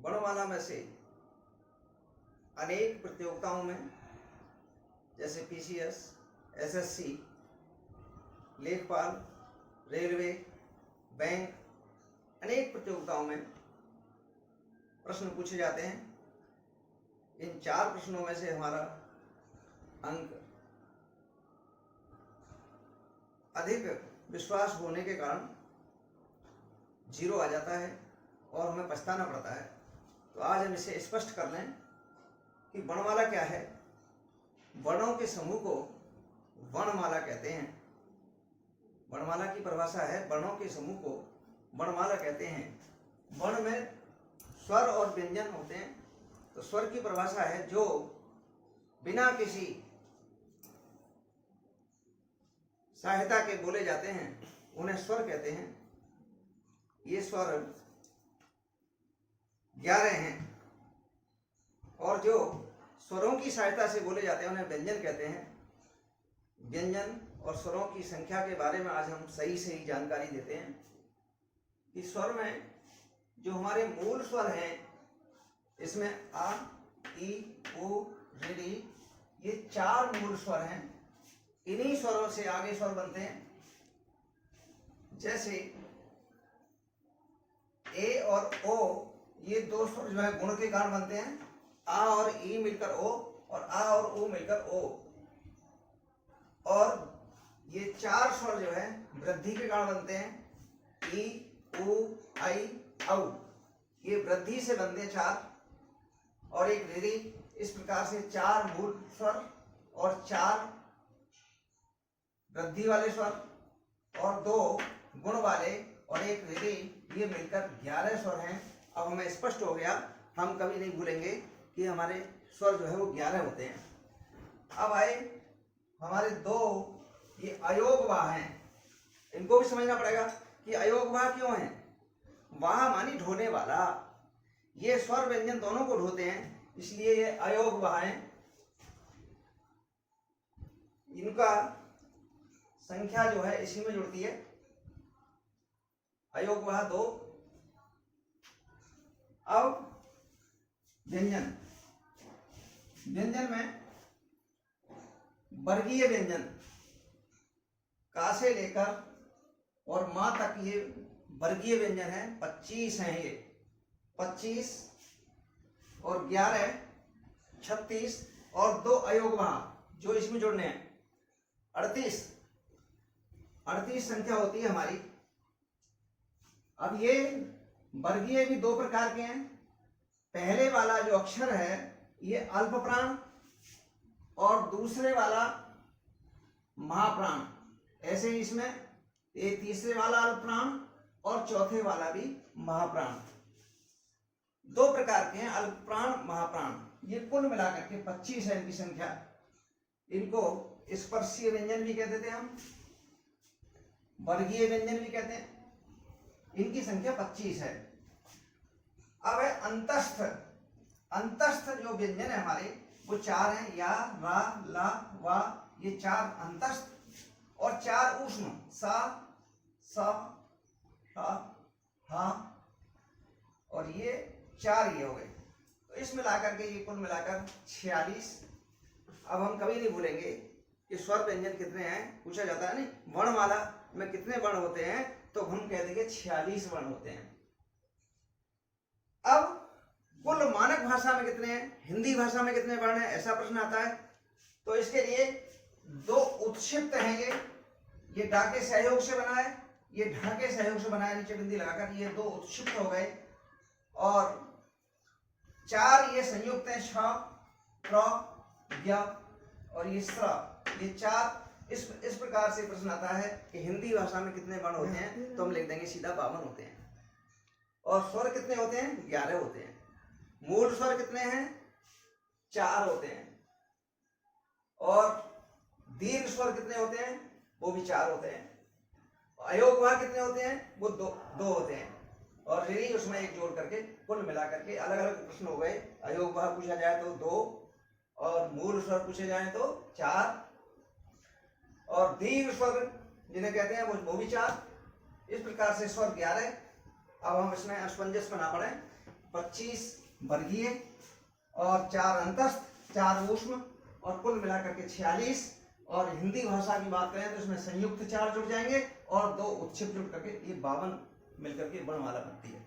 वर्णमाला में से अनेक प्रतियोगिताओं में जैसे पीसीएस, एसएससी, लेखपाल, रेलवे, बैंक, अनेक प्रतियोगिताओं में प्रश्न पूछे जाते हैं। इन 4 प्रश्नों में से हमारा अंक अधिक विश्वास होने के कारण 0 आ जाता है और हमें पछताना पड़ता है। तो आज हम इसे स्पष्ट कर लें कि वर्णमाला क्या है। वर्णों के समूह को वर्णमाला कहते हैं। वर्णमाला की परिभाषा है, वर्णों के समूह को वर्णमाला कहते हैं। वर्ण में स्वर और व्यंजन होते हैं। तो स्वर की परिभाषा है जो बिना किसी सहायता के बोले जाते हैं, उन्हें स्वर कहते हैं। ये स्वर 11 हैं और जो स्वरों की सहायता से बोले जाते हैं उन्हें व्यंजन कहते हैं। व्यंजन और स्वरों की संख्या के बारे में आज हम सही जानकारी देते हैं कि स्वर में जो हमारे मूल स्वर हैं, इसमें आ, ई, उ, ऋ, ये 4 मूल स्वर हैं। इन्हीं स्वरों से आगे स्वर बनते हैं। जैसे ए और ओ, ये 2 स्वर जो है गुण के कारण बनते हैं। आ और ई मिलकर ओ और आ और उ मिलकर ओ। और ये 4 स्वर जो है वृद्धि के कारण बनते हैं। ई, उ, आई, औ, ये वृद्धि से बनते हैं 4। और एक ऋ। इस प्रकार से 4 मूल स्वर और 4 वृद्धि वाले स्वर और 2 गुण वाले और एक ऋ, ये मिलकर 11 स्वर हैं। अब हमें स्पष्ट हो गया, हम कभी नहीं भूलेंगे कि हमारे स्वर जो है वो 11 होते हैं। अब आए हमारे 2 ये अयोगवाह हैं। इनको भी समझना पड़ेगा कि अयोगवाह क्यों हैं। वाह मानी ढोने वाला, ये स्वर व्यंजन दोनों को ढोते हैं, इसलिए ये अयोगवाह हैं। इनका संख्या जो है इसी में जुड़ती है। अयोगवाह 2। अब व्यंजन, व्यंजन में वर्गीय व्यंजन का से लेकर और मां तक ये वर्गीय व्यंजन है। 25 हैं ये। 25 और 11 36 और 2 अयोगवाह जो इसमें जुड़ने हैं 38 संख्या होती है हमारी। अब ये वर्गीय भी 2 प्रकार के हैं। पहले वाला जो अक्षर है ये अल्प प्राण और दूसरे वाला महाप्राण। ऐसे ही इसमें ये तीसरे वाला अल्प प्राण और चौथे वाला भी महाप्राण। 2 प्रकार के हैं, अल्प प्राण, महाप्राण। ये कुल मिलाकर के 25 है इनकी संख्या। इनको स्पर्शीय व्यंजन भी कहते थे हम, वर्गीय व्यंजन भी कहते हैं। इनकी संख्या 25 है। अब है अंतस्थ। अंतस्थ जो व्यंजन है हमारे वो 4 हैं। या, रा, ला, वा, ये 4 अंतस्थ और 4 ऊष्म। सा, सा, हा, हा और ये 4 ये हो गए। तो इस मिलाकर के ये कुल मिलाकर 46। अब हम कभी नहीं भूलेंगे कि स्वर व्यंजन कितने हैं, पूछा जाता है नहीं वर्णमाला में कितने वर्ण होते हैं, तो हम कह देंगे 46 वर्ण होते हैं। अब कुल मानक भाषा में कितने हैं, हिंदी भाषा में कितने वर्ण हैं, ऐसा प्रश्न आता है। तो इसके लिए 2 उत्क्षिप्त हैं। ये डा के सहयोग से बना है, ये ढा के सहयोग से बना है, नीचे बिंदी लगाकर। ये 2 उत्क्षिप्त हो गए। और 4 ये संयुक्त हैं, श, प्र, य और ये स्र। ये 4। इस प्रकार से प्रश्न आता है कि हिंदी भाषा में कितने वर्ण होते हैं, तो हम लिख देंगे सीधा 52 होते हैं। और स्वर कितने होते हैं, 11 होते हैं। मूल स्वर कितने हैं, 4 होते हैं। और दीर्घ स्वर कितने होते हैं, वो भी 4 होते हैं। अयोगवाह कितने होते हैं, वो 2 होते हैं। और ऋ उसमें 1 जोड़ करके कुल मिला करके अलग अलग प्रश्न हो गए। अयोगवाह पूछा जाए तो 2 और मूल स्वर पूछे जाए तो 4 और दीर्घ स्वर जिन्हें कहते हैं वो भी 4। इस प्रकार से स्वर 11। अब हम इसमें असमंजस में ना पड़े। 25 वर्गीय और 4 अंतस्थ, 4 ऊष्म और कुल मिलाकर के 46। और हिंदी भाषा की बात करें तो इसमें संयुक्त 4 जुड़ जाएंगे और 2 उत्क्षिप्त जुड़ करके ये 52 मिलकर के वर्णमाला बनती है।